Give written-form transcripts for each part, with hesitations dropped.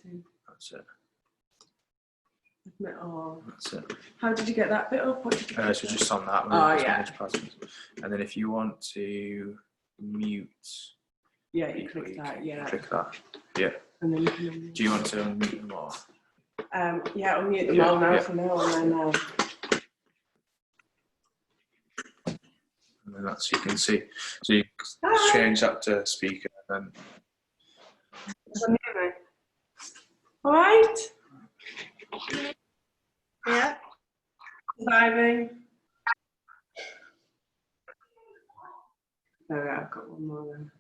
too. That's it. Oh. That's it. How did you get that bit up? So just on that. Oh, yeah. And then if you want to mute. Yeah, you click that. Yeah. Click that. Yeah. And then you can do you want to unmute them all? Yeah, I'll mute them all now for now, and then that's, you can see. So you change that to speaker and then. All right. Yeah. Surviving. There we are, I've got one more then.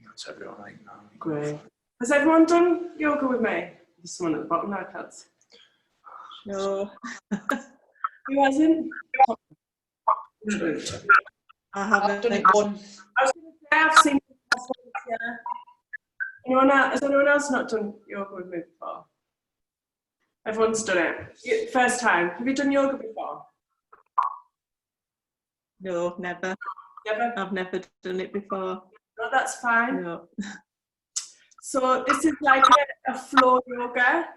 That's everyone right now. Great. Has everyone done yoga with me? There's someone at the bottom now, cats. No. Who hasn't? I haven't done it one. I was going to say I've seen has anyone else not done yoga with me before? Everyone's done it. First time. Have you done yoga before? No, never. Never? I've never done it before. No, that's fine. No. So this is like a flow yoga.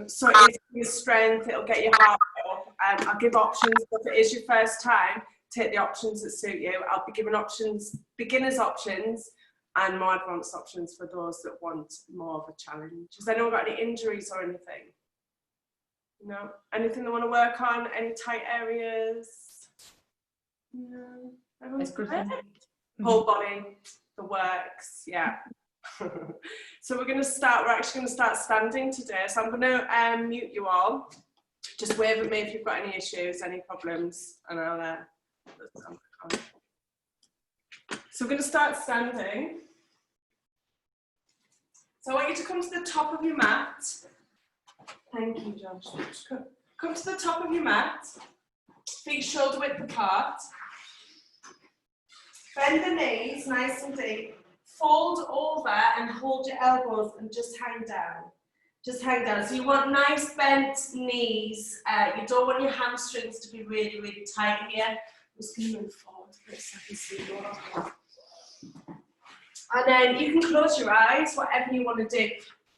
So it's your strength, it'll get your heart up. I'll give options. If it is your first time, take the options that suit you. I'll be giving options, beginners options, and more advanced options for those that want more of a challenge. Has anyone got any injuries or anything? No? Anything they want to work on? Any tight areas? No? Everyone's perfect? Whole body, the works, yeah. So we're actually going to start standing today. So I'm going to mute you all. Just wave at me if you've got any issues, any problems, and I'll so we're going to start standing. So I want you to come to the top of your mat. Thank you, Josh. Come to the top of your mat. Feet shoulder width apart. Bend the knees nice and deep. Fold over and hold your elbows and just hang down. Just hang down. So you want nice bent knees. You don't want your hamstrings to be really, really tight here. I'm just going to move forward a bit so I can see more. And then you can close your eyes, whatever you want to do.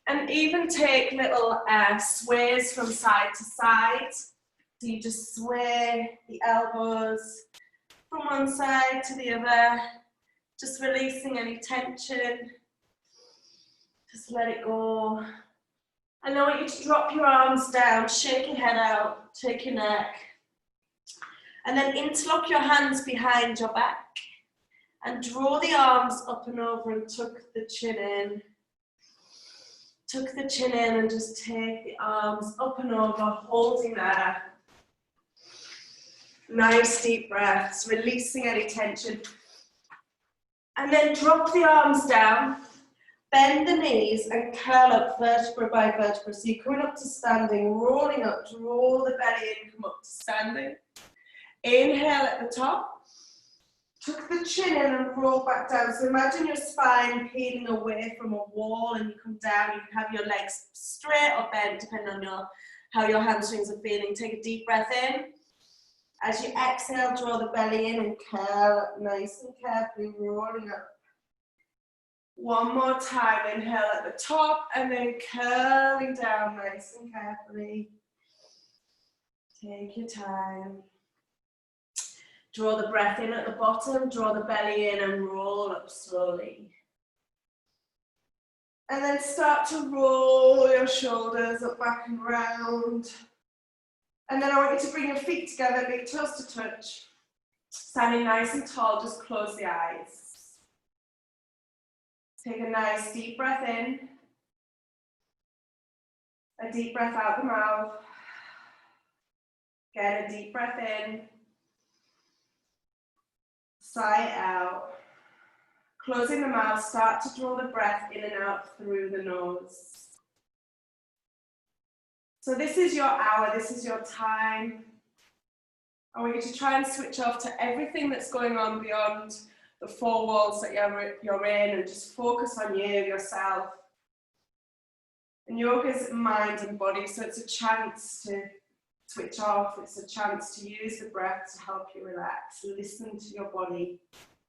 And even take little sways from side to side. So you just sway the elbows from one side to the other. Just releasing any tension. Just let it go. And I want you to drop your arms down, shake your head out, shake your neck. And then interlock your hands behind your back. And draw the arms up and over and tuck the chin in. Tuck the chin in and just take the arms up and over, holding there. Nice deep breaths, releasing any tension. And then drop the arms down, bend the knees and curl up vertebra by vertebra. So you're coming up to standing, rolling up, draw the belly in, come up to standing. Inhale at the top, tuck the chin in and roll back down. So imagine your spine peeling away from a wall and you come down, you can have your legs straight or bent depending on how your hamstrings are feeling. Take a deep breath in. As you exhale, draw the belly in and curl up nice and carefully, rolling up. One more time, inhale at the top and then curling down nice and carefully. Take your time. Draw the breath in at the bottom, draw the belly in and roll up slowly. And then start to roll your shoulders up, back and round. And then I want you to bring your feet together, big toes to touch. Standing nice and tall, just close the eyes. Take a nice deep breath in. A deep breath out the mouth. Again, a deep breath in. Sigh out. Closing the mouth, start to draw the breath in and out through the nose. So this is your hour, this is your time. I want you to try and switch off to everything that's going on beyond the four walls that you're in and just focus on you, yourself. And yoga is mind and body, so it's a chance to switch off, it's a chance to use the breath to help you relax. Listen to your body,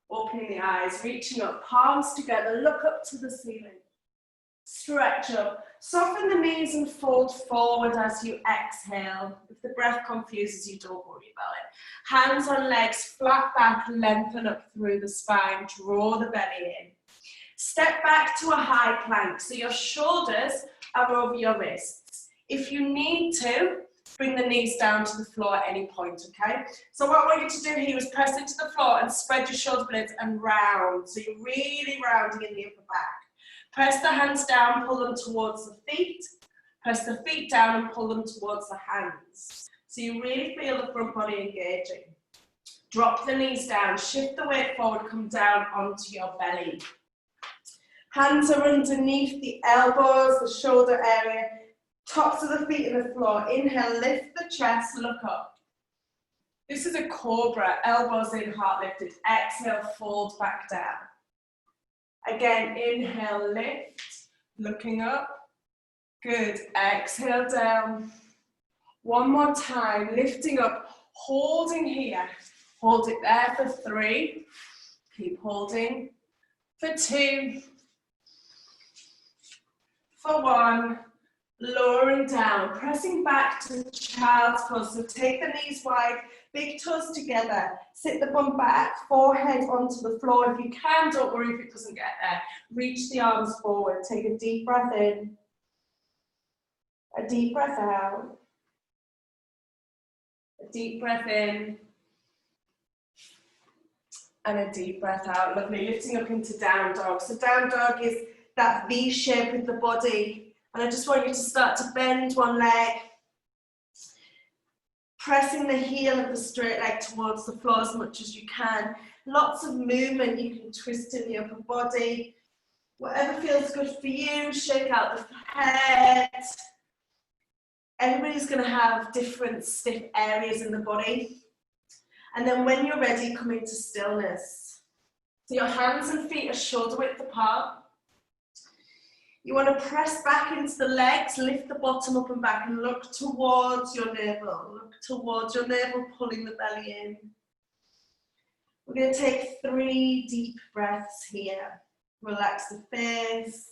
opening the eyes, reaching up, palms together, look up to the ceiling. Stretch up. Soften the knees and fold forward as you exhale. If the breath confuses you, don't worry about it. Hands on legs, flat back, lengthen up through the spine. Draw the belly in. Step back to a high plank, so your shoulders are over your wrists. If you need to, bring the knees down to the floor at any point, okay? So what I want you to do here is press into the floor and spread your shoulder blades and round. So you're really rounding in the upper back. Press the hands down, pull them towards the feet. Press the feet down and pull them towards the hands. So you really feel the front body engaging. Drop the knees down, shift the weight forward, come down onto your belly. Hands are underneath the elbows, the shoulder area, tops of the feet in the floor. Inhale, lift the chest, look up. This is a cobra, elbows in, heart lifted. Exhale, fold back down. Again, inhale, lift, looking up. Good, exhale down. One more time, lifting up, holding here. Hold it there for 3. Keep holding. For 2. For 1. Lowering down, pressing back to child's pose. So take the knees wide, big toes together. Sit the bum back, forehead onto the floor. If you can, don't worry if it doesn't get there. Reach the arms forward. Take a deep breath in. A deep breath out. A deep breath in. And a deep breath out. Lovely. Lifting up into down dog. So down dog is that V shape with the body. And I just want you to start to bend one leg, pressing the heel of the straight leg towards the floor as much as you can. Lots of movement, you can twist in the upper body. Whatever feels good for you, shake out the head. Everybody's going to have different stiff areas in the body. And then when you're ready, come into stillness. So your hands and feet are shoulder width apart. You want to press back into the legs, lift the bottom up and back and look towards your navel. Look towards your navel, pulling the belly in. We're going to take 3 deep breaths here. Relax the face.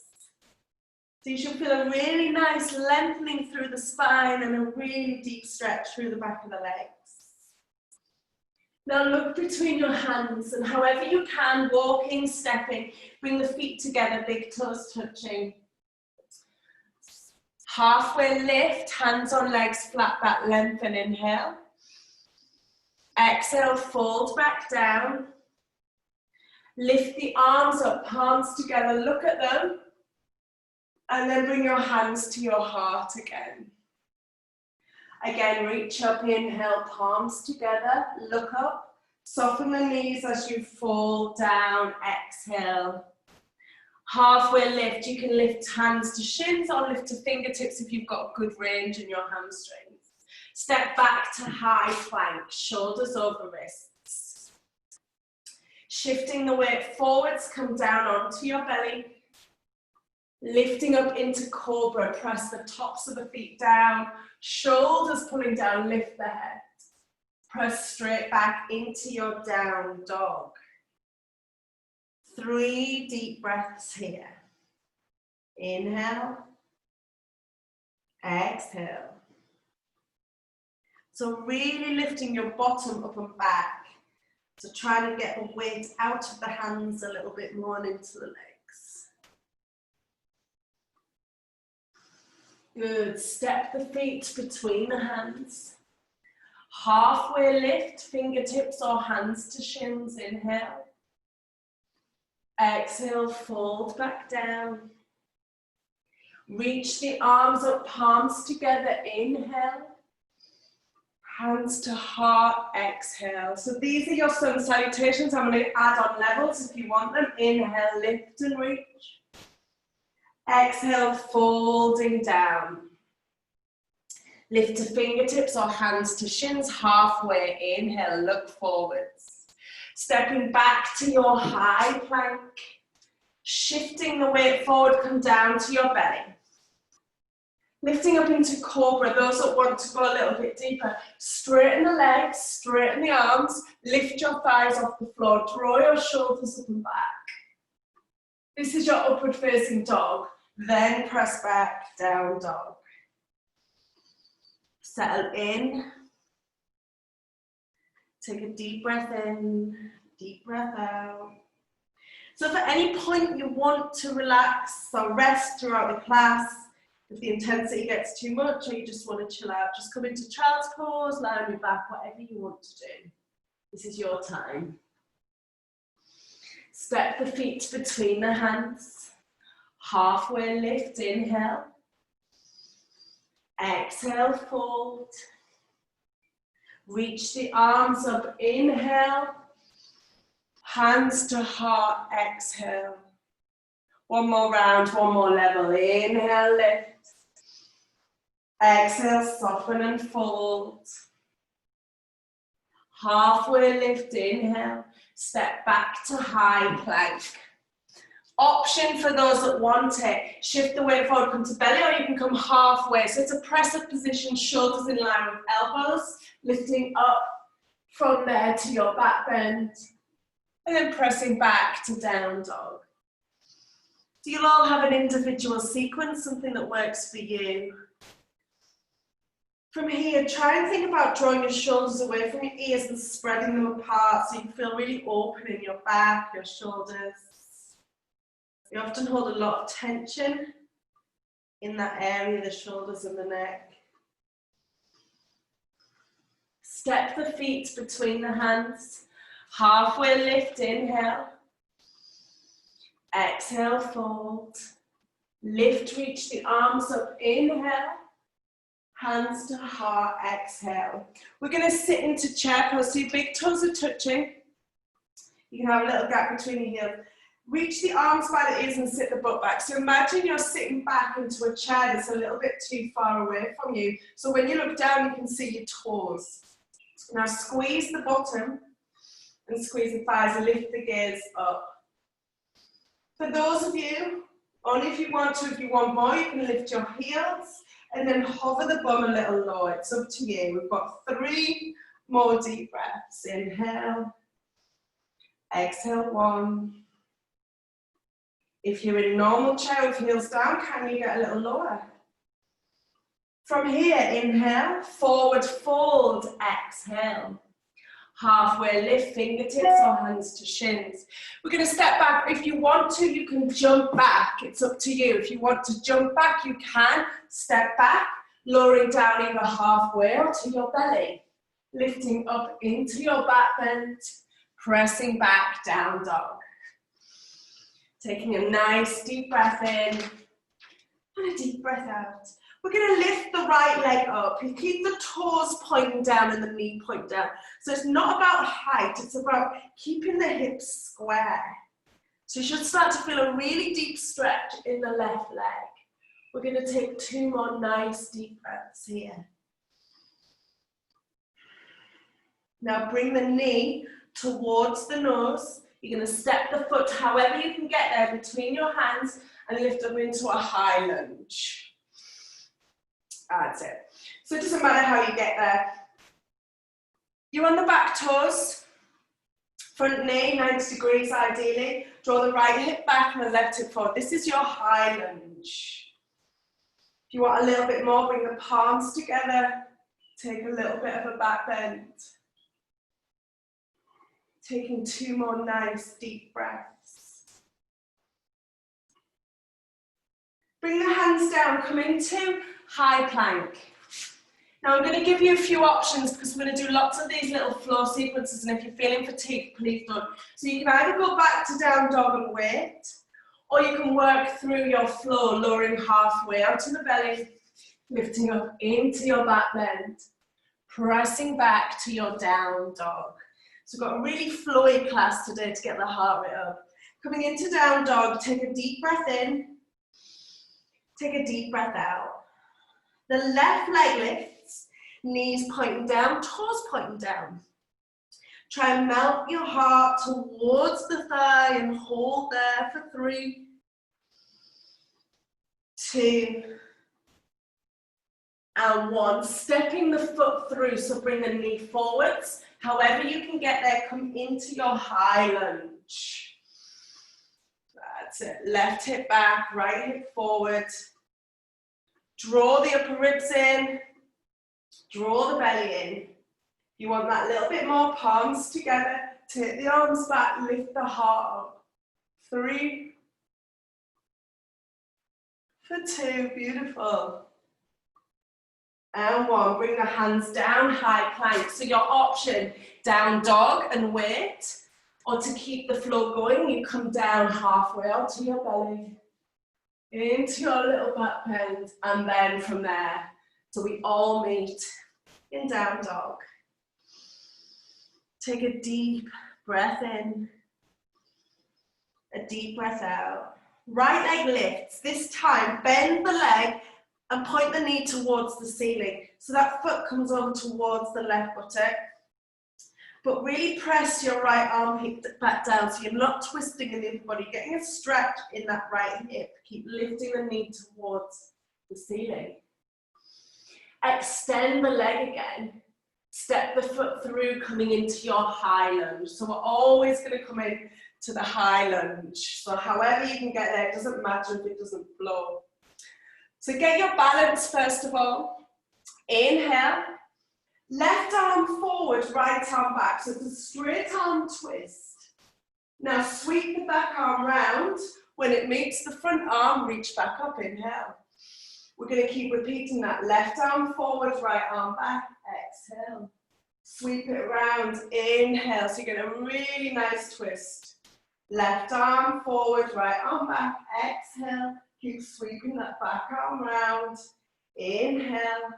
So you should feel a really nice lengthening through the spine and a really deep stretch through the back of the legs. Now look between your hands and however you can, walking, stepping, bring the feet together, big toes touching. Halfway lift, hands on legs, flat back, lengthen, inhale. Exhale, fold back down. Lift the arms up, palms together, look at them. And then bring your hands to your heart again. Again, reach up, inhale, palms together, look up. Soften the knees as you fall down, exhale. Halfway lift, you can lift hands to shins or lift to fingertips if you've got good range in your hamstrings. Step back to high plank, shoulders over wrists. Shifting the weight forwards, come down onto your belly. Lifting up into cobra, press the tops of the feet down, shoulders pulling down, lift the head. Press straight back into your down dog. 3 deep breaths here. Inhale, exhale. So really lifting your bottom up and back. So trying to get the weight out of the hands a little bit more and into the legs. Good, step the feet between the hands. Halfway lift, fingertips or hands to shins, inhale. Exhale, fold back down. Reach the arms up, palms together, inhale. Hands to heart, exhale. So these are your sun salutations. I'm going to add on levels if you want them. Inhale, lift and reach. Exhale, folding down. Lift to fingertips or hands to shins, halfway. Inhale, look forwards. Stepping back to your high plank. Shifting the weight forward, come down to your belly. Lifting up into cobra, those that want to go a little bit deeper. Straighten the legs, straighten the arms, lift your thighs off the floor, draw your shoulders up and back. This is your upward facing dog. Then press back, down dog. Settle in. Take a deep breath in, deep breath out. So if at any point you want to relax or rest throughout the class, if the intensity gets too much or you just want to chill out, just come into child's pose, lie on your back, whatever you want to do. This is your time. Step the feet between the hands. Halfway lift, inhale. Exhale, fold. Reach the arms up, inhale. Hands to heart, exhale. One more round, one more level. Inhale, lift. Exhale, soften and fold. Halfway lift, inhale. Step back to high plank. Option for those that want it, shift the weight forward, come to belly, or you can come halfway. So it's a press-up position, shoulders in line with elbows, lifting up from there to your back bend, and then pressing back to down dog. So you'll all have an individual sequence, something that works for you. From here, try and think about drawing your shoulders away from your ears and spreading them apart so you can feel really open in your back, your shoulders. You often hold a lot of tension in that area, the shoulders and the neck. Step the feet between the hands. Halfway lift, inhale. Exhale, fold. Lift, reach the arms up, inhale. Hands to heart, exhale. We're going to sit into chair pose, so your big toes are touching. You can have a little gap between your heels. Reach the arms by the ears and sit the butt back. So imagine you're sitting back into a chair that's a little bit too far away from you. So when you look down, you can see your toes. Now squeeze the bottom and squeeze the thighs and lift the gaze up. For those of you, only if you want to, if you want more, you can lift your heels and then hover the bum a little lower. It's up to you. We've got 3 more deep breaths. Inhale. Exhale, 1. If you're in normal chair with heels down, can you get a little lower? From here, inhale, forward fold, exhale. Halfway lift, fingertips or hands to shins. We're going to step back. If you want to, you can jump back. It's up to you. If you want to jump back, you can. Step back, lowering down either halfway or to your belly. Lifting up into your back bend, pressing back, down dog. Taking a nice deep breath in and a deep breath out. We're going to lift the right leg up. You keep the toes pointing down and the knee point down. So it's not about height, it's about keeping the hips square. So you should start to feel a really deep stretch in the left leg. We're going to take 2 more nice deep breaths here. Now bring the knee towards the nose. You're going to step the foot however you can get there between your hands and lift up into a high lunge. That's it. So it doesn't matter how you get there. You're on the back toes. Front knee, 90 degrees ideally. Draw the right hip back and the left hip forward. This is your high lunge. If you want a little bit more, bring the palms together. Take a little bit of a back bend. Taking 2 more nice deep breaths. Bring the hands down, come into high plank. Now I'm going to give you a few options because we're going to do lots of these little flow sequences, and if you're feeling fatigued, please don't. So you can either go back to down dog and wait, or you can work through your flow, lowering halfway onto the belly, lifting up into your back bend, pressing back to your down dog. So we've got a really flowy class today to get the heart rate up. Coming into down dog, take a deep breath in, take a deep breath out. The left leg lifts, knees pointing down, toes pointing down. Try and melt your heart towards the thigh and hold there for 3, 2, and 1. Stepping the foot through, so bring the knee forwards. However you can get there, come into your high lunge. That's it. Left hip back, right hip forward. Draw the upper ribs in. Draw the belly in. You want that little bit more, palms together. Take the arms back, lift the heart up. 3, for 2, beautiful. And 1, bring the hands down, high plank. So your option, down dog and wait, or to keep the flow going, you come down halfway onto your belly, into your little back bend, and then from there. So we all meet in down dog. Take a deep breath in, a deep breath out. Right leg lifts. This time, bend the leg and point the knee towards the ceiling. So that foot comes over towards the left buttock. But really press your right arm hip back down so you're not twisting in the other body. Getting a stretch in that right hip. Keep lifting the knee towards the ceiling. Extend the leg again. Step the foot through, coming into your high lunge. So we're always going to come in to the high lunge. So however you can get there, it doesn't matter if it doesn't flow. So get your balance first of all. Inhale. Left arm forward, right arm back. So it's a straight arm twist. Now sweep the back arm round. When it meets the front arm, reach back up. Inhale. We're going to keep repeating that. Left arm forward, right arm back. Exhale. Sweep it around. Inhale. So you get a really nice twist. Left arm forward, right arm back. Exhale. Keep sweeping that back arm round. Inhale.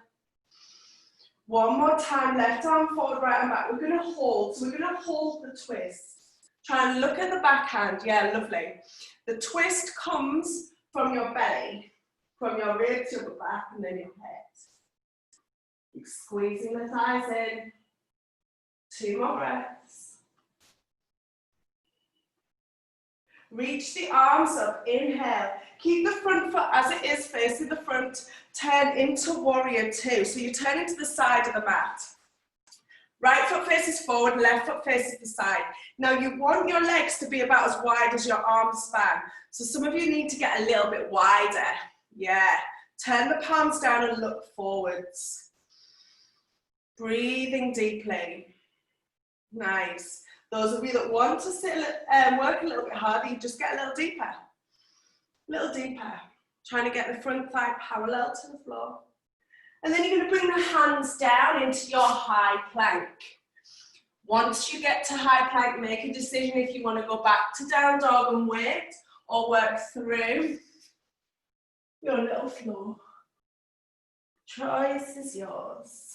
One more time. Left arm forward, right arm back. We're going to hold. So we're going to hold the twist. Try and look at the backhand. Yeah, lovely. The twist comes from your belly, from your ribs, your back, and then your head. Keep squeezing the thighs in. 2 more breaths. Reach the arms up. Inhale. Keep the front foot as it is, facing the front. Turn into warrior 2. So you turn into the side of the mat. Right foot faces forward, left foot faces the side. Now you want your legs to be about as wide as your arm span. So some of you need to get a little bit wider. Yeah. Turn the palms down and look forwards. Breathing deeply. Nice. Those of you that want to work a little bit harder, you just get a little deeper. A little deeper. Trying to get the front thigh parallel to the floor. And then you're going to bring the hands down into your high plank. Once you get to high plank, make a decision if you want to go back to down dog and wait, or work through your little floor. Choice is yours.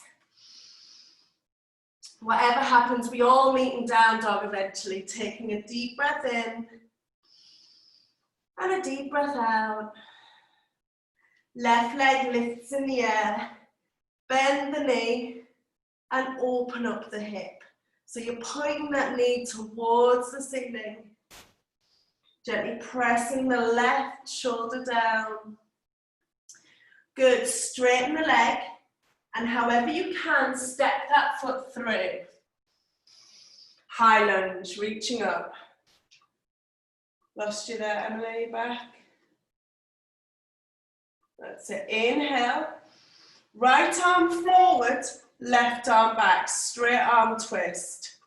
Whatever happens, we all meet in down dog eventually, taking a deep breath in and a deep breath out. Left leg lifts in the air, bend the knee and open up the hip. So you're pointing that knee towards the ceiling, gently pressing the left shoulder down. Good, straighten the leg. And however you can, step that foot through. High lunge, reaching up. Lost you there, Emily, back. That's it, inhale. Right arm forward, left arm back, straight arm twist.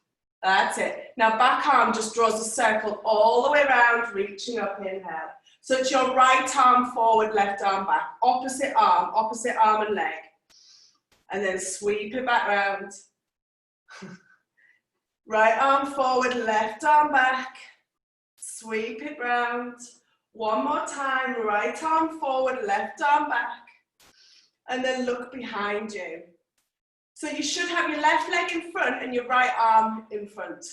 That's it. Now back arm just draws a circle all the way around, reaching up, inhale. So it's your right arm forward, left arm back, opposite arm and leg. And then sweep it back round. Right arm forward, left arm back. Sweep it round. One more time, right arm forward, left arm back. And then look behind you. So you should have your left leg in front and your right arm in front.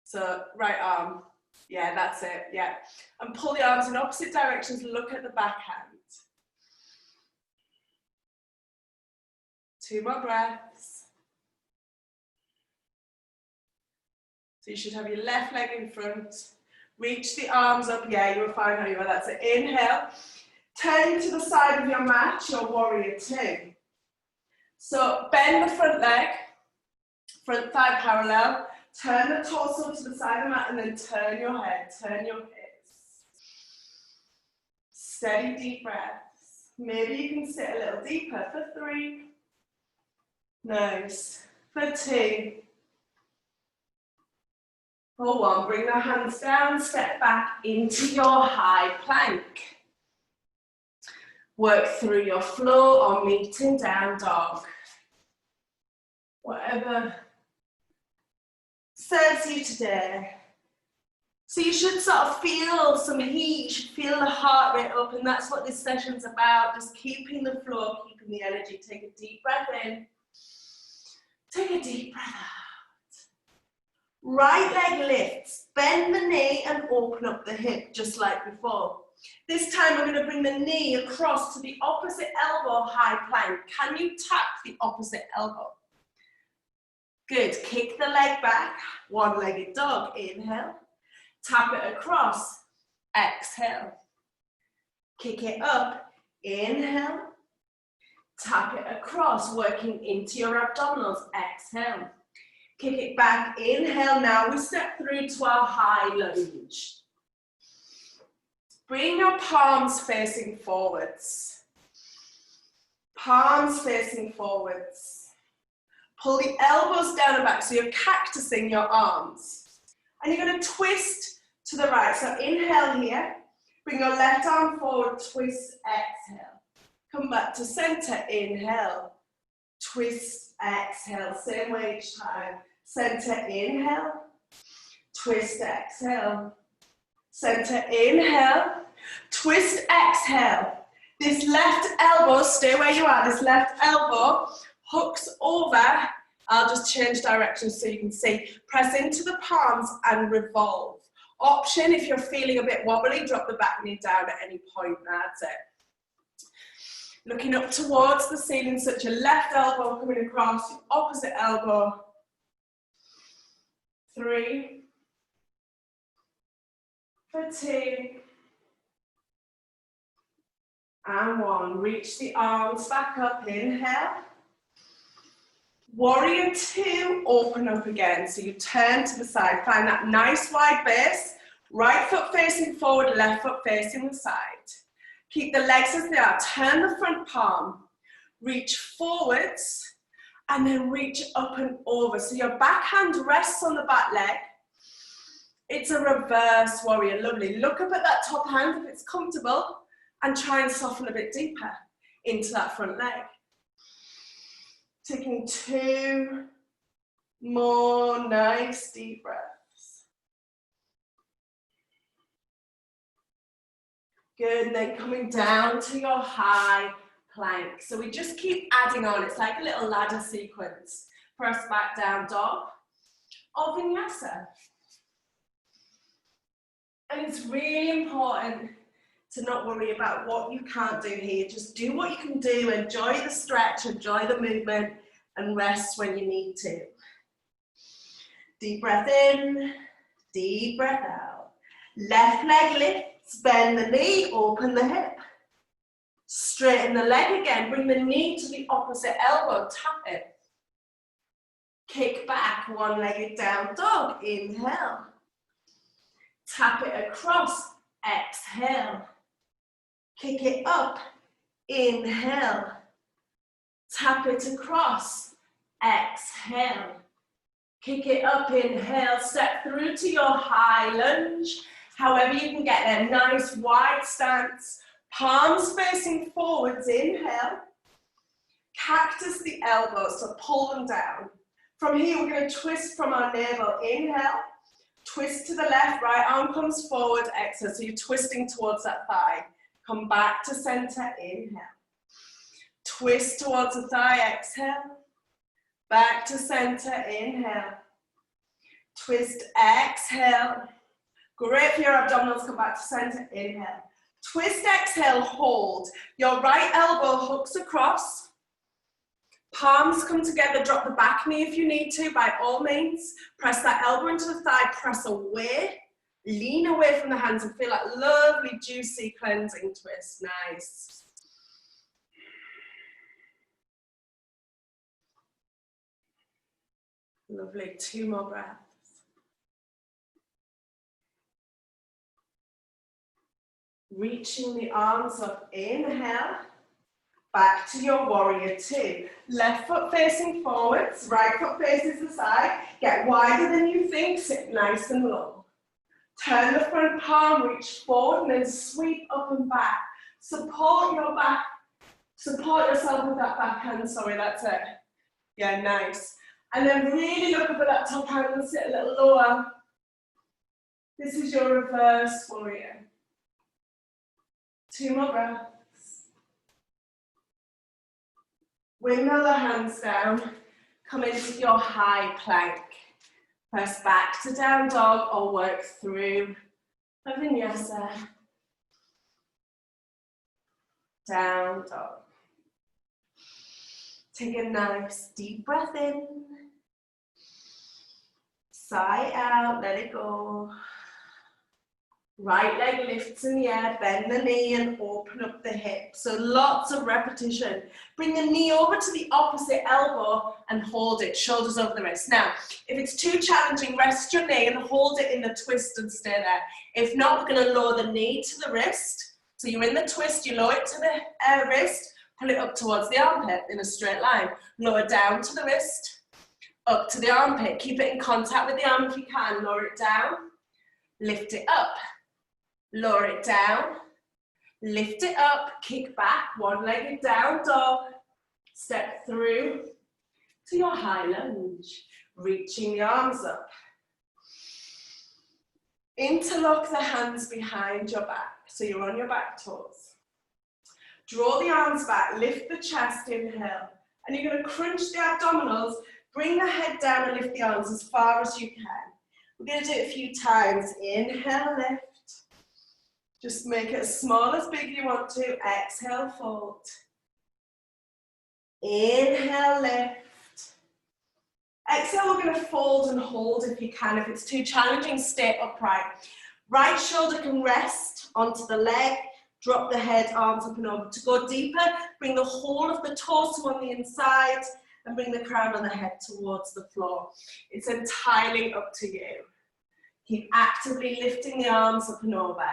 So right arm, yeah, that's it, yeah. And pull the arms in opposite directions, look at the backhand. 2 more breaths. So you should have your left leg in front. Reach the arms up. Yeah, you were fine how you were. That's it. Inhale. Turn to the side of your mat, your warrior 2. So bend the front leg, front thigh parallel. Turn the torso to the side of the mat and then turn your head, turn your hips. Steady deep breaths. Maybe you can sit a little deeper for 3. Nice. For 2. For 1. Bring the hands down, step back into your high plank. Work through your floor or meeting down dog. Whatever serves you today. So you should sort of feel some heat, you should feel the heart rate up, and that's what this session's about, just keeping the flow, keeping the energy. Take a deep breath in, take a deep breath out. Right leg lifts, bend the knee and open up the hip, just like before. This time we're going to bring the knee across to the opposite elbow, high plank. Can you tap the opposite elbow? Good, kick the leg back, one-legged dog, inhale. Tap it across, exhale. Kick it up, inhale. Tap it across, working into your abdominals, exhale. Kick it back, inhale. Now we step through to our high lunge. Bring your palms facing forwards. Palms facing forwards. Pull the elbows down and back so you're cactusing your arms. And you're going to twist to the right. So inhale here. Bring your left arm forward, twist, exhale. Come back to center, inhale. Twist, exhale. Same way each time. Center, inhale. Twist, exhale. Center, inhale. Twist, exhale. This left elbow, stay where you are. This left elbow hooks over. I'll just change direction so you can see. Press into the palms and revolve. Option, if you're feeling a bit wobbly, drop the back knee down at any point. That's it. Looking up towards the ceiling, such a left elbow coming across, opposite elbow. 3. For 2. And 1. Reach the arms back up, inhale. Warrior 2, open up again. So you turn to the side, find that nice wide base. Right foot facing forward, left foot facing the side. Keep the legs as they are. Turn the front palm. Reach forwards and then reach up and over. So your back hand rests on the back leg. It's a reverse warrior. Lovely. Look up at that top hand if it's comfortable and try and soften a bit deeper into that front leg. Taking 2 more nice deep breaths. Good, and then coming down to your high plank. So we just keep adding on. It's like a little ladder sequence. Press back down dog or vinyasa. And it's really important to not worry about what you can't do here. Just do what you can do, enjoy the stretch, enjoy the movement, and rest when you need to. Deep breath in, deep breath out. Left leg lifts, bend the knee, open the hip. Straighten the leg again, bring the knee to the opposite elbow, tap it. Kick back, one-legged down dog, inhale. Tap it across, exhale. Kick it up, inhale. Tap it across, exhale. Kick it up, inhale. Step through to your high lunge. However you can get there, nice wide stance. Palms facing forwards, inhale. Cactus the elbows, so pull them down. From here, we're going to twist from our navel, inhale. Twist to the left, right arm comes forward, exhale. So you're twisting towards that thigh. Come back to center, inhale. Twist towards the thigh, exhale. Back to center, inhale. Twist, exhale. Great for your abdominals, come back to center, inhale. Twist, exhale, hold. Your right elbow hooks across. Palms come together, drop the back knee if you need to, by all means. Press that elbow into the thigh, press away. Lean away from the hands and feel that lovely, juicy, cleansing twist. Nice. Lovely, 2 more breaths. Reaching the arms up, inhale. Back to your warrior two. Left foot facing forwards, right foot faces the side. Get wider than you think, sit nice and low. Turn the front palm, reach forward and then sweep up and back. Support your back, support yourself with that back hand, sorry, that's it. Yeah, nice. And then really look up at that top hand and sit a little lower. This is your reverse warrior. 2 more breaths. Bring the other hands down. Come into your high plank. Press back to down dog or work through a vinyasa. Down dog. Take a nice deep breath in. Sigh out, let it go. Right leg lifts in the air, bend the knee and open up the hip. So lots of repetition. Bring the knee over to the opposite elbow and hold it, shoulders over the wrist. Now, if it's too challenging, rest your knee and hold it in the twist and stay there. If not, we're gonna lower the knee to the wrist. So you're in the twist, you lower it to the wrist, pull it up towards the armpit in a straight line. Lower down to the wrist, up to the armpit. Keep it in contact with the arm if you can. Lower it down, lift it up. Lower it down, lift it up, kick back, one-legged down dog, step through to your high lunge, reaching the arms up. Interlock the hands behind your back, so you're on your back toes. Draw the arms back, lift the chest, inhale, and you're going to crunch the abdominals, bring the head down and lift the arms as far as you can. We're going to do it a few times. Inhale, lift. Just make it as small as big you want to. Exhale, fold. Inhale, lift. Exhale, we're going to fold and hold if you can. If it's too challenging, stay upright. Right shoulder can rest onto the leg. Drop the head, arms up and over. To go deeper, bring the whole of the torso on the inside and bring the crown of the head towards the floor. It's entirely up to you. Keep actively lifting the arms up and over.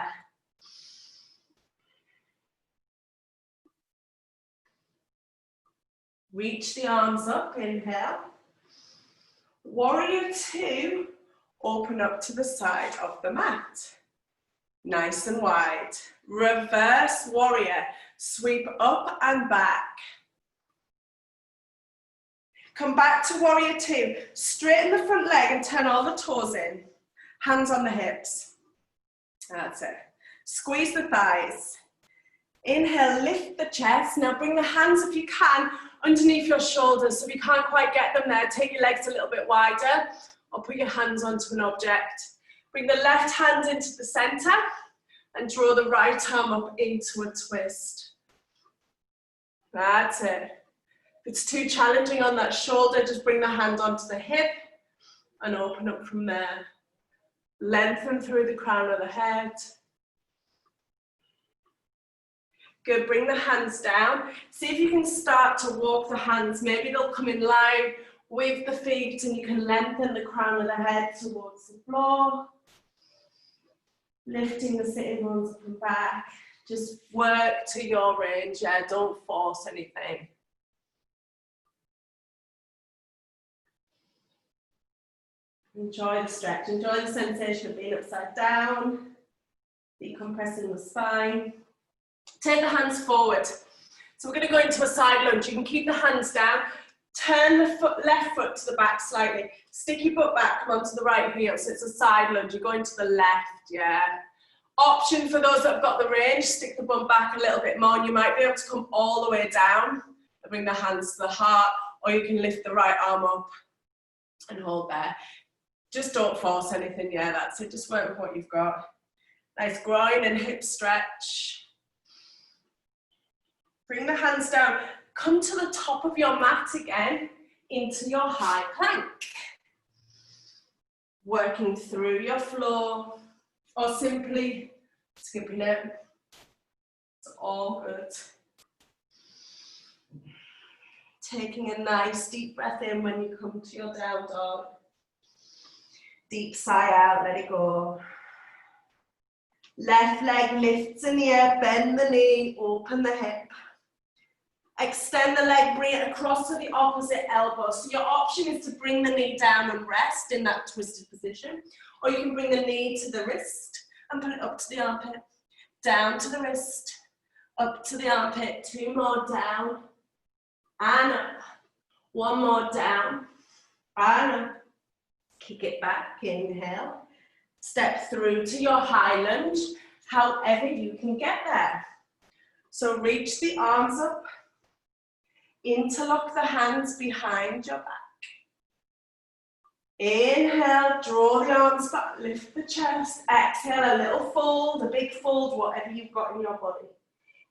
Reach the arms up, inhale. Warrior two, open up to the side of the mat. Nice and wide. Reverse warrior, sweep up and back. Come back to warrior two. Straighten the front leg and turn all the toes in. Hands on the hips. That's it. Squeeze the thighs. Inhale, lift the chest. Now bring the hands, if you can, underneath your shoulders. So if you can't quite get them there, take your legs a little bit wider or put your hands onto an object. Bring the left hand into the center and draw the right arm up into a twist. That's it. If it's too challenging on that shoulder, just bring the hand onto the hip and open up from there. Lengthen through the crown of the head. Good, bring the hands down. See if you can start to walk the hands. Maybe they'll come in line with the feet and you can lengthen the crown of the head towards the floor. Lifting the sitting bones up and back. Just work to your range, yeah, don't force anything. Enjoy the stretch, enjoy the sensation of being upside down, decompressing the spine. Take the hands forward. So we're going to go into a side lunge. You can keep the hands down, turn the left foot to the back slightly, stick your butt back, come onto the right heel, so it's a side lunge. You're going to the left, yeah. Option for those that have got the range, stick the bum back a little bit more and you might be able to come all the way down and bring the hands to the heart, or you can lift the right arm up and hold there. Just don't force anything, yeah, that's it. Just work with what you've got. Nice groin and hip stretch. Bring the hands down. Come to the top of your mat again into your high plank. Working through your floor or simply skipping it. It's all good. Taking a nice deep breath in when you come to your down dog. Deep sigh out, let it go. Left leg lifts in the air, bend the knee, open the hip. Extend the leg, bring it across to the opposite elbow. So your option is to bring the knee down and rest in that twisted position, or you can bring the knee to the wrist and put it up to the armpit, down to the wrist, up to the armpit. 2 more, down and up. 1 more, down and up. Kick it back, inhale. Step through to your high lunge, however you can get there. So reach the arms up, interlock the hands behind your back. Inhale, draw the arms back, lift the chest. Exhale, a little fold, a big fold, whatever you've got in your body.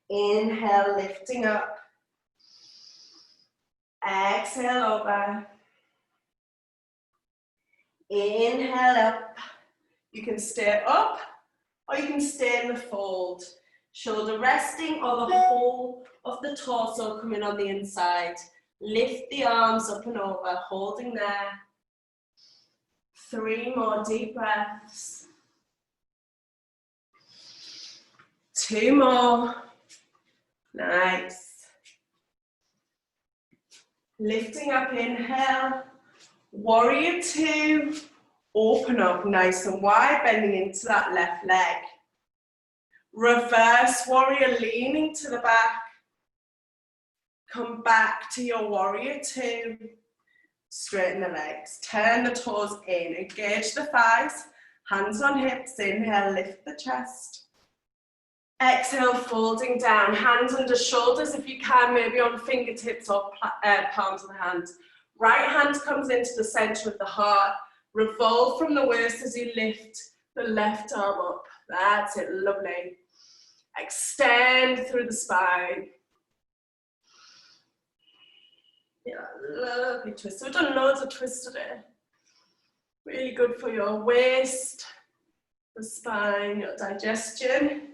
Inhale, lifting up. Exhale, over. Inhale, up. You can stay up or you can stay in the fold. Shoulder resting or the whole of the torso coming on the inside. Lift the arms up and over, holding there. 3 more deep breaths. 2 more. Nice. Lifting up, inhale. Warrior 2. Open up nice and wide, bending into that left leg. Reverse warrior, leaning to the back. Come back to your warrior 2. Straighten the legs, turn the toes in, engage the thighs, hands on hips, inhale, lift the chest. Exhale, folding down, hands under shoulders if you can, maybe on fingertips or palms of the hands. Right hand comes into the center of the heart. Revolve from the waist as you lift the left arm up. That's it, lovely. Extend through the spine. Yeah, lovely twist. We've done loads of twists today. Really good for your waist, the spine, your digestion.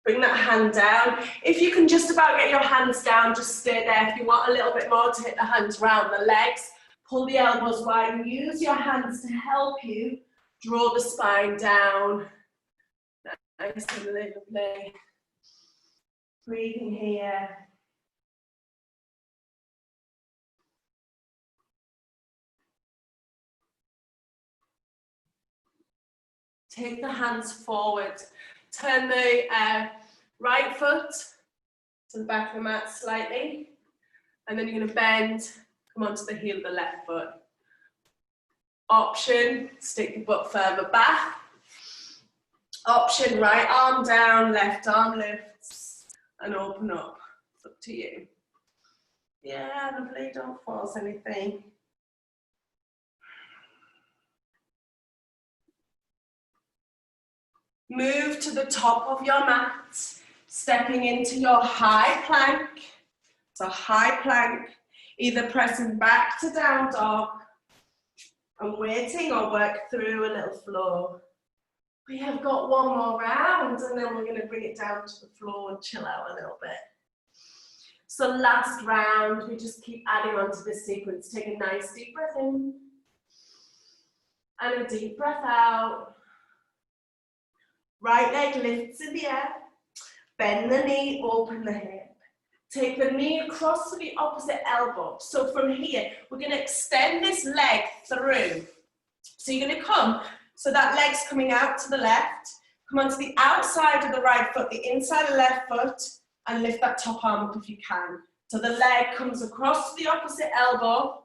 Bring that hand down. If you can just about get your hands down, just stay there. If you want a little bit more to hit the hands round the legs, pull the elbows wide and use your hands to help you draw the spine down. Nice and lovely. Breathing here. Take the hands forward. Turn the right foot to the back of the mat slightly. And then you're going to bend, come onto the heel of the left foot. Option, stick your butt further back. Option, right arm down, left arm lifts, and open up. It's up to you. Yeah, lovely, don't force anything. Move to the top of your mat, stepping into your high plank. So high plank, either pressing back to down dog and waiting or work through a little floor. We have got 1 more round and then we're going to bring it down to the floor and chill out a little bit. So last round, we just keep adding on to this sequence. Take a nice deep breath in and a deep breath out. Right leg lifts in the air, bend the knee, open the hip. Take the knee across to the opposite elbow. So from here, we're going to extend this leg through. So you're going to come, so that leg's coming out to the left, come onto the outside of the right foot, the inside of the left foot, and lift that top arm up if you can. So the leg comes across to the opposite elbow,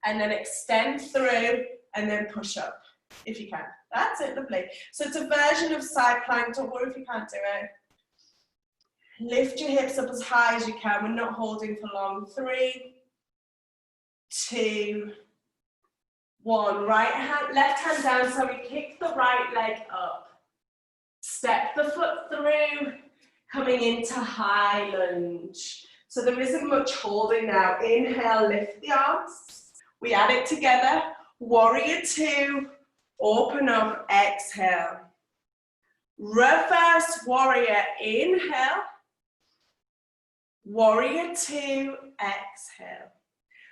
and then extend through, and then push up, if you can. That's it, lovely. So it's a version of side plank, don't worry if you can't do it. Lift your hips up as high as you can, we're not holding for long. 3, 2, 1. Right hand, left hand down, so we kick the right leg up. Step the foot through, coming into high lunge. So there isn't much holding now. Inhale, lift the arms. We add it together. Warrior 2. Open up, exhale. Reverse warrior, inhale. Warrior 2, exhale.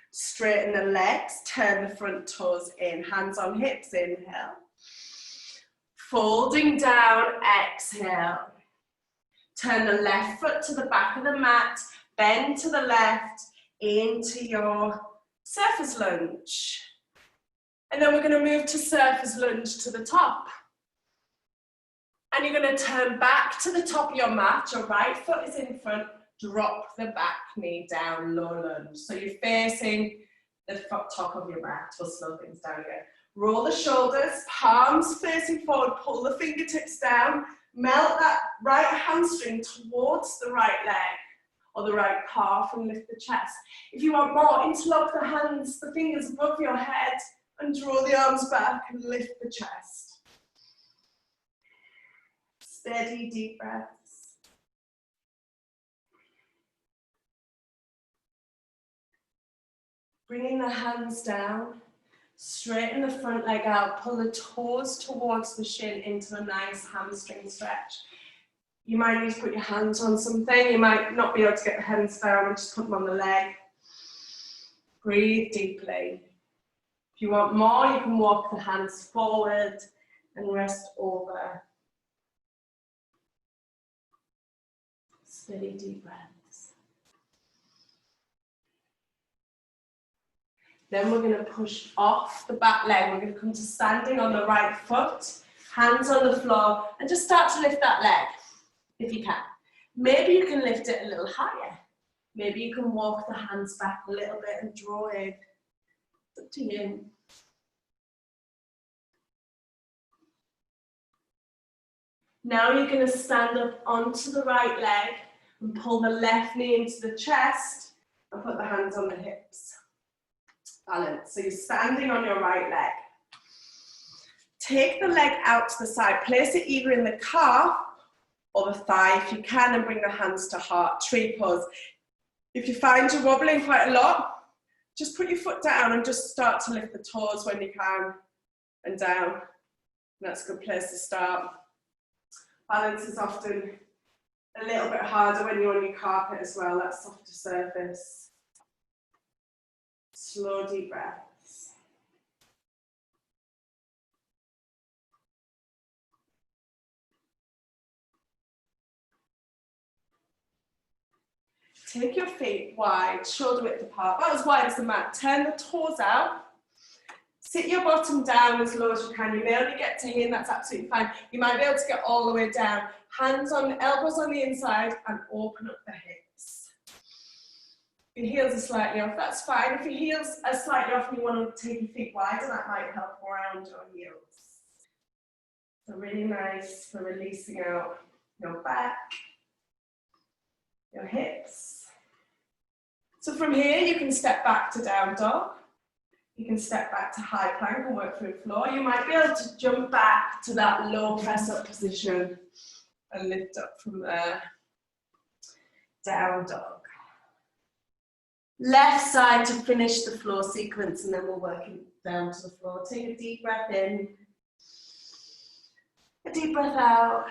Straighten the legs, turn the front toes in, hands on hips, inhale. Folding down, exhale. Turn the left foot to the back of the mat, bend to the left into your surface lunge. And then we're going to move to surface lunge to the top. And you're going to turn back to the top of your mat. Your right foot is in front. Drop the back knee down, low lunge. So you're facing the top of your mat. We'll slow things down again. Roll the shoulders, palms facing forward, pull the fingertips down. Melt that right hamstring towards the right leg or the right calf and lift the chest. If you want more, interlock the hands, the fingers above your head and draw the arms back and lift the chest. Steady, deep breaths. Bringing the hands down, straighten the front leg out, pull the toes towards the shin into a nice hamstring stretch. You might need to put your hands on something, you might not be able to get the hands down and just put them on the leg. Breathe deeply. If you want more, you can walk the hands forward and rest over. Steady, deep breaths. Then we're going to push off the back leg. We're going to come to standing on the right foot, hands on the floor, and just start to lift that leg, if you can. Maybe you can lift it a little higher. Maybe you can walk the hands back a little bit and draw in. It's up to you. Now you're going to stand up onto the right leg and pull the left knee into the chest and put the hands on the hips. Balance. So you're standing on your right leg. Take the leg out to the side. Place it either in the calf or the thigh if you can, and bring the hands to heart, tree pose. If you find you're wobbling quite a lot, just put your foot down and just start to lift the toes when you can and down. And that's a good place to start. Balance is often a little bit harder when you're on your carpet as well, that softer surface. Slow, deep breaths. Take your feet wide, shoulder width apart, about as wide as the mat. Turn the toes out. Sit your bottom down as low as you can. You may only get to here, and that's absolutely fine. You might be able to get all the way down. Hands on, elbows on the inside, and open up the hips. If your heels are slightly off, that's fine. If your heels are slightly off and you want to take your feet wider, that might help around your heels. So really nice for releasing out your back, your hips. So from here, you can step back to down dog. You can step back to high plank and work through floor. You might be able to jump back to that low press up position and lift up from there. Down dog. Left side to finish the floor sequence, and then we'll work it down to the floor. Take a deep breath in. A deep breath out.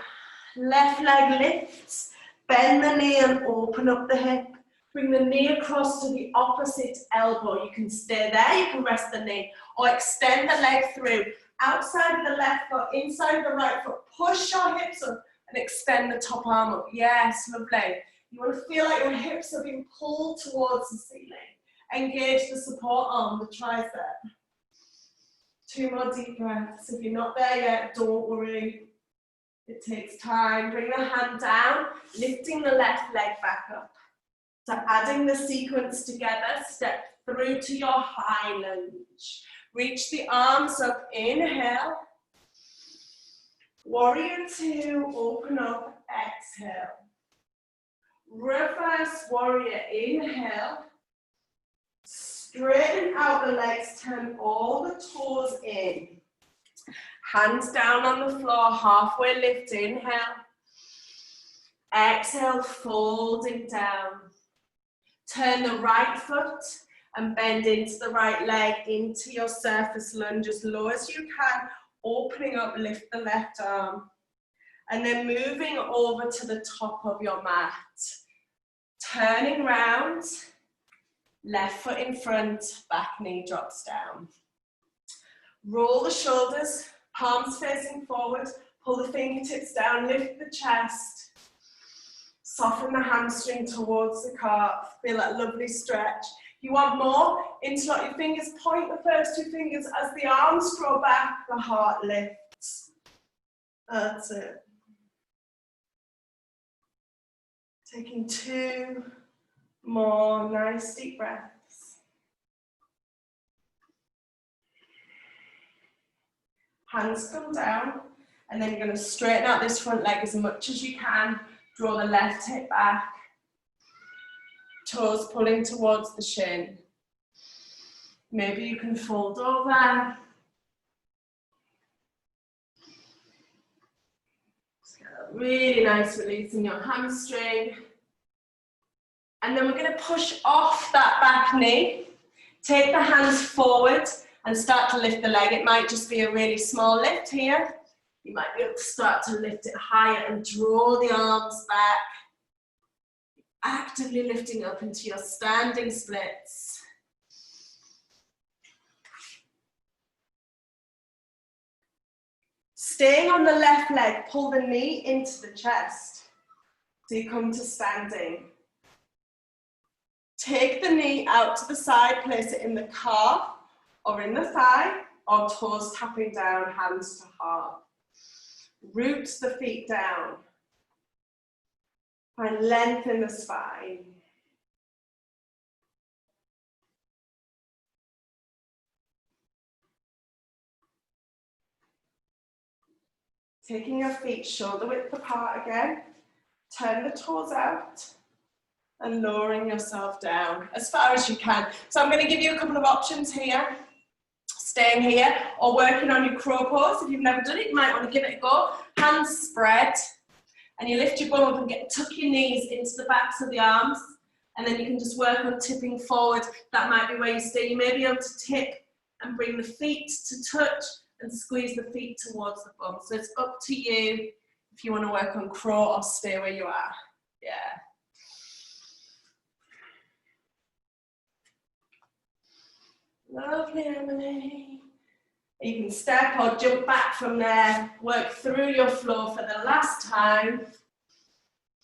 Left leg lifts. Bend the knee and open up the hip. Bring the knee across to the opposite elbow. You can stay there, you can rest the knee, or extend the leg through. Outside of the left foot, inside the right foot. Push your hips up and extend the top arm up. Yes, lovely. You want to feel like your hips are being pulled towards the ceiling. Engage the support arm, the tricep. 2 more deep breaths. If you're not there yet, don't worry. It takes time. Bring the hand down, lifting the left leg back up. So adding the sequence together, step through to your high lunge. Reach the arms up, inhale. Warrior 2, open up, exhale. Reverse warrior, inhale. Straighten out the legs, turn all the toes in. Hands down on the floor, halfway lift, inhale. Exhale, folding down. Turn the right foot and bend into the right leg, into your surface lunge as low as you can. Opening up, lift the left arm. And then moving over to the top of your mat. Turning round, left foot in front, back knee drops down. Roll the shoulders, palms facing forward, Pull the fingertips down, lift the chest. Soften the hamstring towards the calf. Feel that lovely stretch. You want more? Interlock your fingers, point the first two fingers as the arms draw back, the heart lifts. That's it. Taking 2 more nice deep breaths. Hands come down, and then you're going to straighten out this front leg as much as you can. Draw the left hip back. Toes pulling towards the shin. Maybe you can fold over. Just get a really nice release in your hamstring. And then we're going to push off that back knee. Take the hands forward and start to lift the leg. It might just be a really small lift here. You might be able to start to lift it higher and draw the arms back. Actively lifting up into your standing splits. Staying on the left leg, pull the knee into the chest. So you come to standing. Take the knee out to the side, place it in the calf or in the thigh, or toes tapping down, hands to heart. Root the feet down. Find length in the spine. Taking your feet shoulder width apart again. Turn the toes out and lowering yourself down as far as you can. So I'm going to give you a couple of options here. Staying here or working on your crow pose. If you've never done it, you might want to give it a go. Hands spread. And you lift your bum up and tuck your knees into the backs of the arms. And then you can just work on tipping forward. That might be where you stay. You may be able to tip and bring the feet to touch and squeeze the feet towards the bum. So it's up to you if you want to work on crow or stay where you are. Yeah. Lovely, Emily. You can step or jump back from there. Work through your floor for the last time.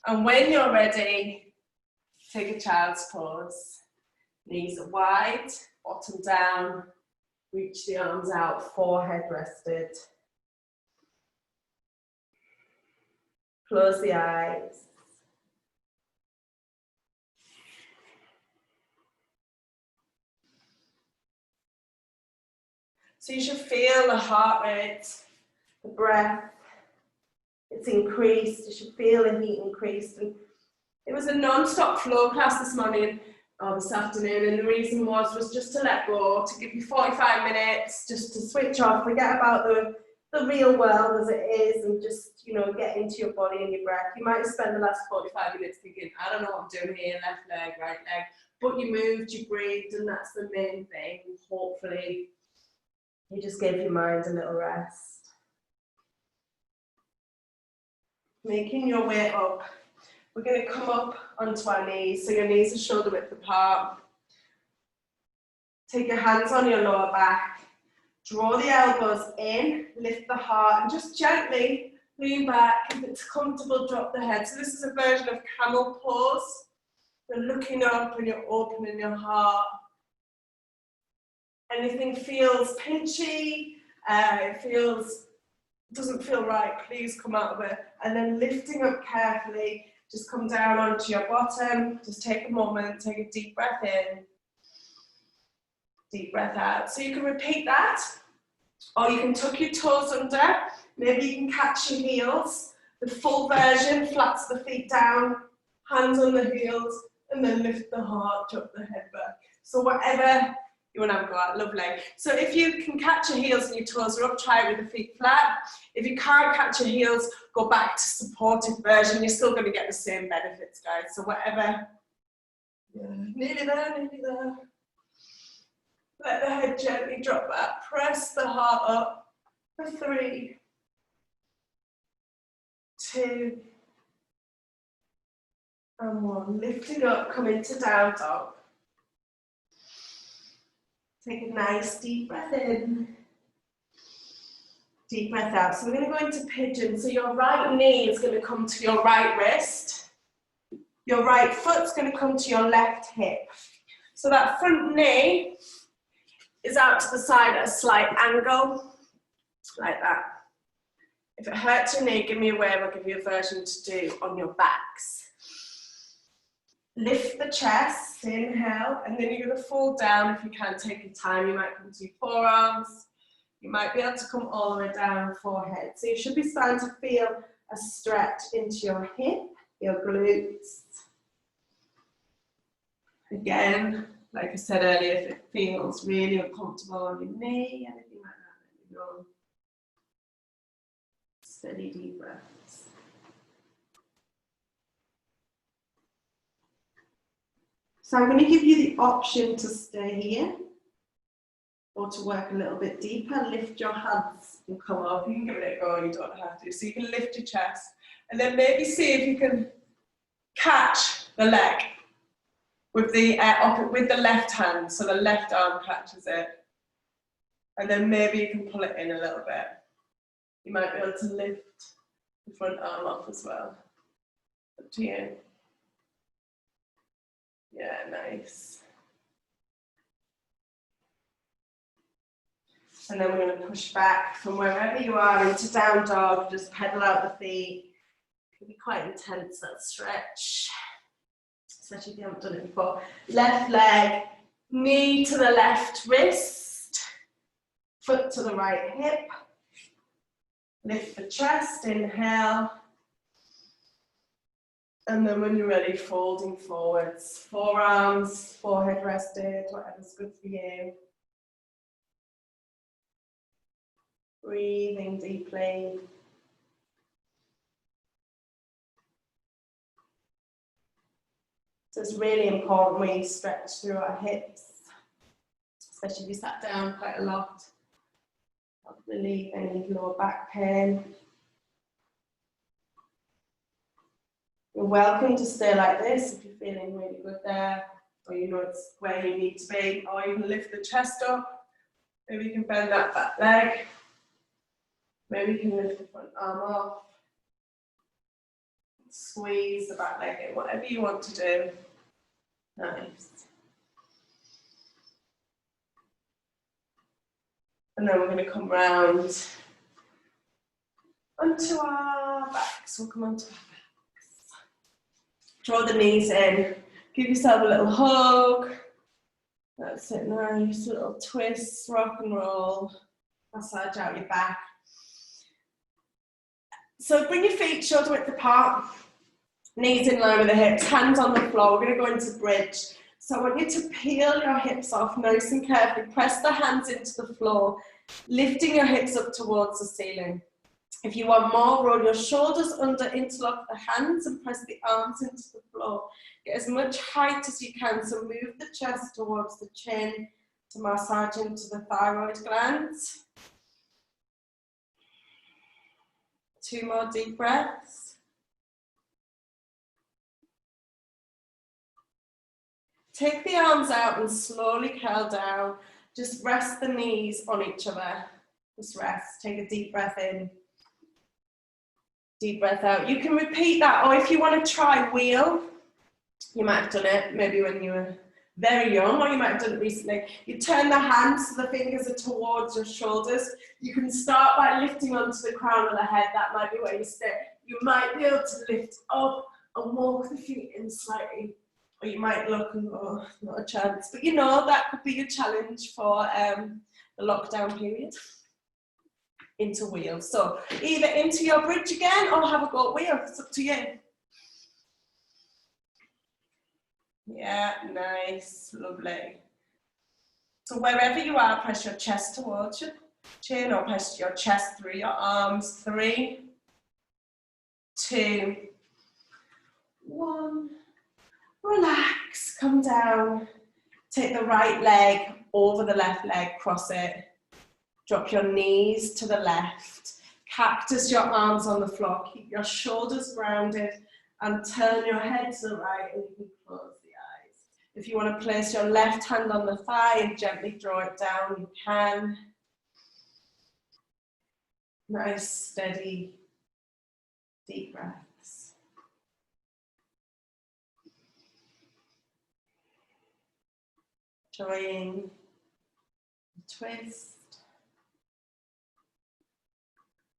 And when you're ready, take a child's pose. Knees are wide, bottom down. Reach the arms out, forehead rested. Close the eyes. So you should feel the heart rate, the breath. It's increased. You should feel the heat increased. And it was a non-stop flow class this morning or this afternoon, and the reason was just to let go, to give you 45 minutes, just to switch off, forget about the real world as it is, and just, you know, get into your body and your breath. You might spend the last 45 minutes thinking, I don't know what I'm doing here, left leg, right leg, but you moved, you breathed, and that's the main thing. Hopefully you just gave your mind a little rest. Making your way up. We're going to come up onto our knees, so your knees are shoulder width apart. Take your hands on your lower back. Draw the elbows in, lift the heart, and just gently lean back. If it's comfortable, drop the head. So this is a version of camel pose. You're looking up and you're opening your heart. Anything feels pinchy, doesn't feel right, please come out of it. And then lifting up carefully, just come down onto your bottom. Just take a moment, take a deep breath in, deep breath out. So you can repeat that, or you can tuck your toes under. Maybe you can catch your heels. The full version, flats the feet down, hands on the heels, and then lift the heart, drop the head back. So whatever you want to have a go at, lovely. So if you can catch your heels and your toes are up, try it with the feet flat. If you can't catch your heels, go back to supported version. You're still going to get the same benefits, guys. So whatever. Yeah, nearly there, nearly there. Let the head gently drop back. Press the heart up for 3, 2, and 1. Lift it up, come into down dog. Take a nice deep breath in. Deep breath out. So we're going to go into pigeon. So your right knee is going to come to your right wrist. Your right foot's going to come to your left hip. So that front knee is out to the side at a slight angle, like that. If it hurts your knee, give me a wave, I'll give you a version to do on your backs. Lift the chest, inhale, and then you're going to fall down. If you can, take your time. You might come to your forearms. You might be able to come all the way down forehead. So you should be starting to feel a stretch into your hip, your glutes. Again, like I said earlier, if it feels really uncomfortable on your knee, anything like that, let me know. Steady deep breaths. So I'm going to give you the option to stay here or to work a little bit deeper. Lift your hands and come up. You can give it a go, you don't have to. So you can lift your chest and then maybe see if you can catch the leg with the left hand, so the left arm catches it. And then maybe you can pull it in a little bit. You might be able to lift the front arm off as well. Up to you. Yeah, nice. And then we're going to push back from wherever you are into down dog. Just pedal out the feet. It can be quite intense, that stretch, especially if you haven't done it before. Left leg, knee to the left wrist, foot to the right hip. Lift the chest, inhale. And then when you're ready, folding forwards. Forearms, forehead rested, whatever's good for you. Breathing deeply. So it's really important when you stretch through our hips, especially if you sat down quite a lot. Help relieve any lower back pain. You're welcome to stay like this if you're feeling really good there, or you know it's where you need to be, or you can lift the chest up. Maybe you can bend that back leg. Maybe you can lift the front arm off. Squeeze the back leg in, whatever you want to do. Nice. And then we're going to come round onto our backs. We'll come onto our backs. Draw the knees in. Give yourself a little hug. That's it, nice. Little twists, rock and roll. Massage out your back. So bring your feet shoulder width apart. Knees in line with the hips, hands on the floor. We're going to go into bridge. So I want you to peel your hips off nice and carefully. Press the hands into the floor, lifting your hips up towards the ceiling. If you want more, roll your shoulders under, interlock the hands and press the arms into the floor. Get as much height as you can, so move the chest towards the chin to massage into the thyroid glands. 2 more deep breaths. Take the arms out and slowly curl down. Just rest the knees on each other. Just rest. Take a deep breath in. Deep breath out. You can repeat that, or if you want to try wheel, you might have done it maybe when you were very young, or you might have done it recently. You turn the hands so the fingers are towards your shoulders. You can start by lifting onto the crown of the head. That might be where you stay. You might be able to lift up and walk the feet in slightly. Or you might look and go, not a chance. But you know, that could be a challenge for the lockdown period. Into wheel. So either into your bridge again or have a go at wheel. It's up to you. Yeah, nice, lovely. So wherever you are, press your chest towards your chin or press your chest through your arms. 3, 2, 1. Relax, come down. Take the right leg over the left leg, cross it. Drop your knees to the left. Cactus your arms on the floor. Keep your shoulders grounded and turn your head to the right and you can close the eyes. If you want to place your left hand on the thigh and gently draw it down, you can. Nice, steady, deep breaths. Enjoying the twist.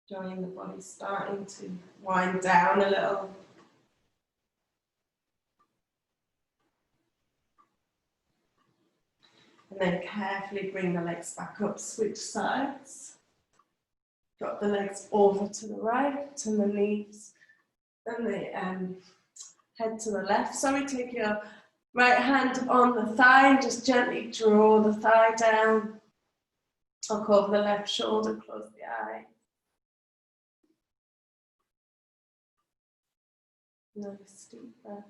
Enjoying the body starting to wind down a little. And then carefully bring the legs back up, switch sides. Drop the legs over to the right and the knees and the head to the left. Sorry, take your right hand on the thigh and just gently draw the thigh down. Tuck over the left shoulder, close the eye. Nice deep breaths.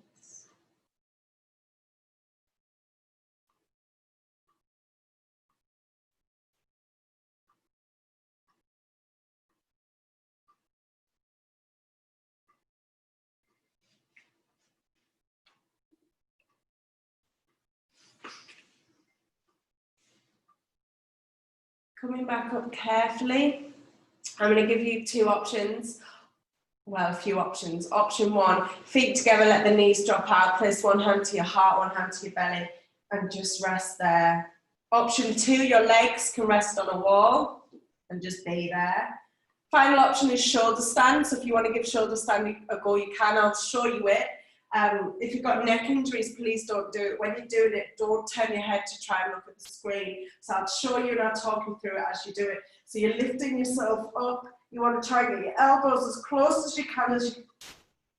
Coming back up carefully, I'm going to give you two options. Well, a few options. Option one, feet together, let the knees drop out. Place one hand to your heart, one hand to your belly, and just rest there. Option two, your legs can rest on a wall and just be there. Final option is shoulder stand. So if you want to give shoulder stand a go, you can. I'll show you it. If you've got neck injuries, please don't do it. When you're doing it, don't turn your head to try and look at the screen. So I'll show you and I'll talk you through it as you do it. So you're lifting yourself up. You want to try and get your elbows as close as you can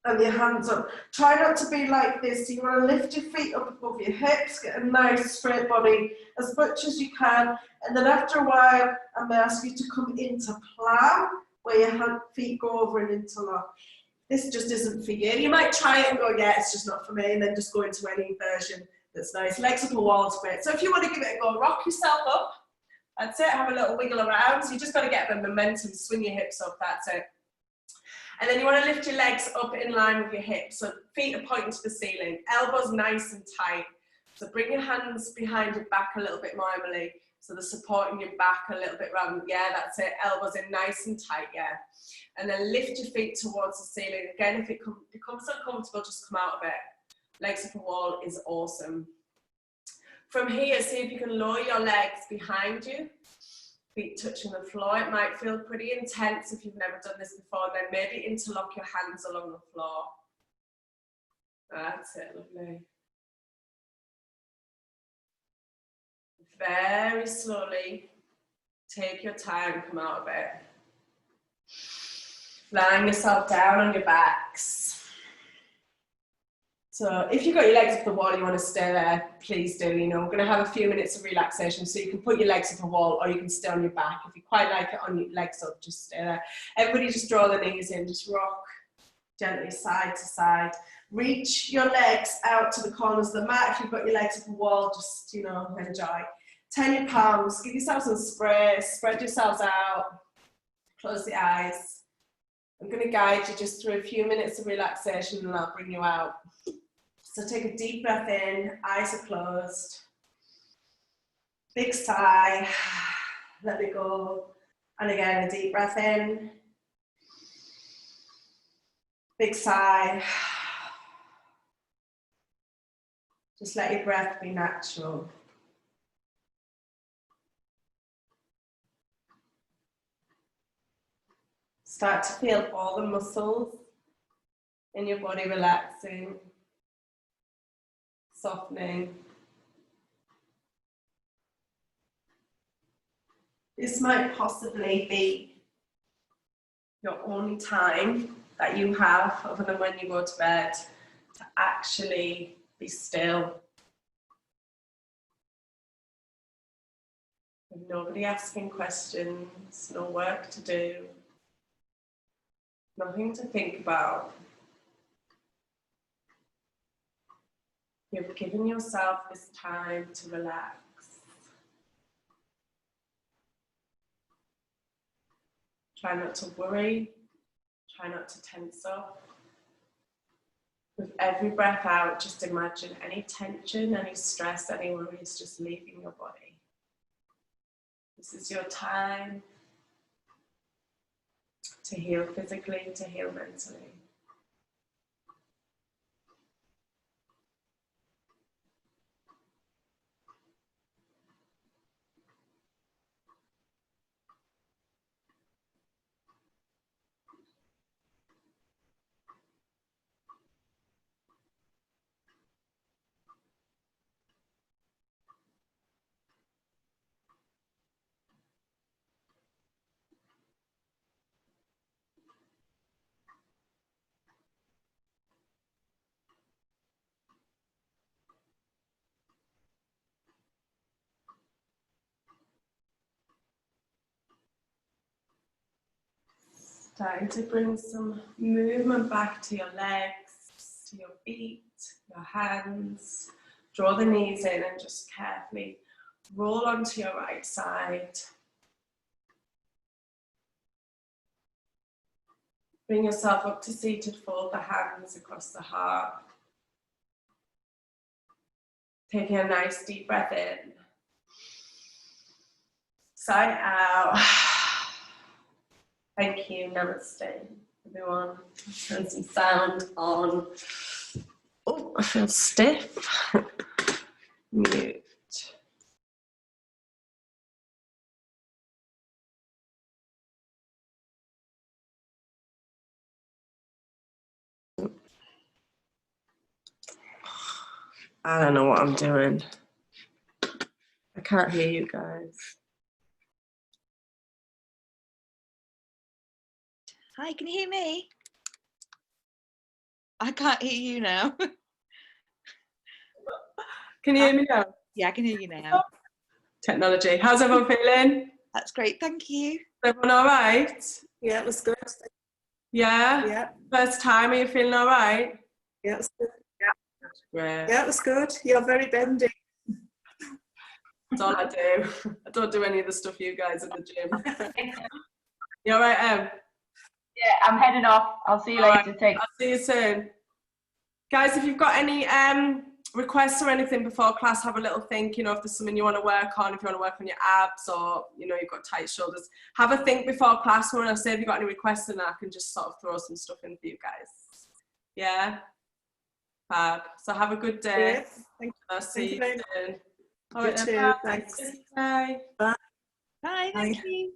and your hands up. Try not to be like this. So you want to lift your feet up above your hips, get a nice straight body as much as you can. And then after a while, I'm going to ask you to come into plow, where your feet go over and interlock. This just isn't for you. You might try it and go, yeah, it's just not for me, and then just go into any version that's nice. Legs up a wall is great. So if you want to give it a go, rock yourself up. That's it. Have a little wiggle around. So you just got to get the momentum, swing your hips up. That's it. And then you want to lift your legs up in line with your hips. So feet are pointing to the ceiling. Elbows nice and tight. So bring your hands behind your back a little bit more, Emily. So they're supporting your back a little bit round. Yeah, that's it. Elbows in nice and tight, yeah. And then lift your feet towards the ceiling. Again, if it becomes uncomfortable, just come out of it. Legs up a wall is awesome. From here, see if you can lower your legs behind you. Feet touching the floor. It might feel pretty intense if you've never done this before. Then maybe interlock your hands along the floor. That's it, lovely. Very slowly, take your time, come out of it. Lying yourself down on your backs. So if you've got your legs up the wall, you want to stay there, please do. You know, we're going to have a few minutes of relaxation, so you can put your legs up the wall or you can stay on your back. If you quite like it on your legs up, just stay there. Everybody just draw the knees in, just rock gently side to side. Reach your legs out to the corners of the mat. If you've got your legs up the wall, just, you know, enjoy. Turn your palms, give yourself some spray, spread yourselves out, close the eyes. I'm going to guide you just through a few minutes of relaxation and I'll bring you out. So take a deep breath in, eyes are closed. Big sigh, let it go. And again, a deep breath in. Big sigh. Just let your breath be natural. Start to feel all the muscles in your body relaxing, softening. This might possibly be your only time that you have, other than when you go to bed, to actually be still. With nobody asking questions, no work to do. Nothing to think about. You've given yourself this time to relax. Try not to worry. Try not to tense up. With every breath out, just imagine any tension, any stress, any worries just leaving your body. This is your time. to heal physically, to heal mentally. Starting to bring some movement back to your legs, to your feet, your hands. Draw the knees in and just carefully roll onto your right side. Bring yourself up to seated fold the hands across the heart. Taking a nice deep breath in. Sigh out. Thank you. Namaste, everyone. Turn some sound on. Oh, I feel stiff. Mute. I don't know what I'm doing. I can't hear you guys. Hi, can you hear me? I can't hear you now. Can you hear me now? Yeah, I can hear you now. Technology. How's everyone feeling? That's great, thank you. Is everyone all right? Yeah, it was good. Yeah? Yeah, First time, are you feeling all right? yeah, it was good. Great. Yeah, it was good. You're very bendy. That's all I do. I don't do any of the stuff you guys in the gym. You all right, Em? Yeah, I'm heading off. I'll see you All later. right. Take I'll see you soon. Guys, if you've got any requests or anything before class, have a little think, you know, if there's something you want to work on, if you want to work on your abs or, you know, you've got tight shoulders, have a think before class. When I say, if you've got any requests, and I can just sort of throw some stuff in for you guys. Yeah? Fab. So have a good day. Yeah, thank I'll see you you very much. soon. All You right, then, too, bye. thanks. Bye. Bye, thank you.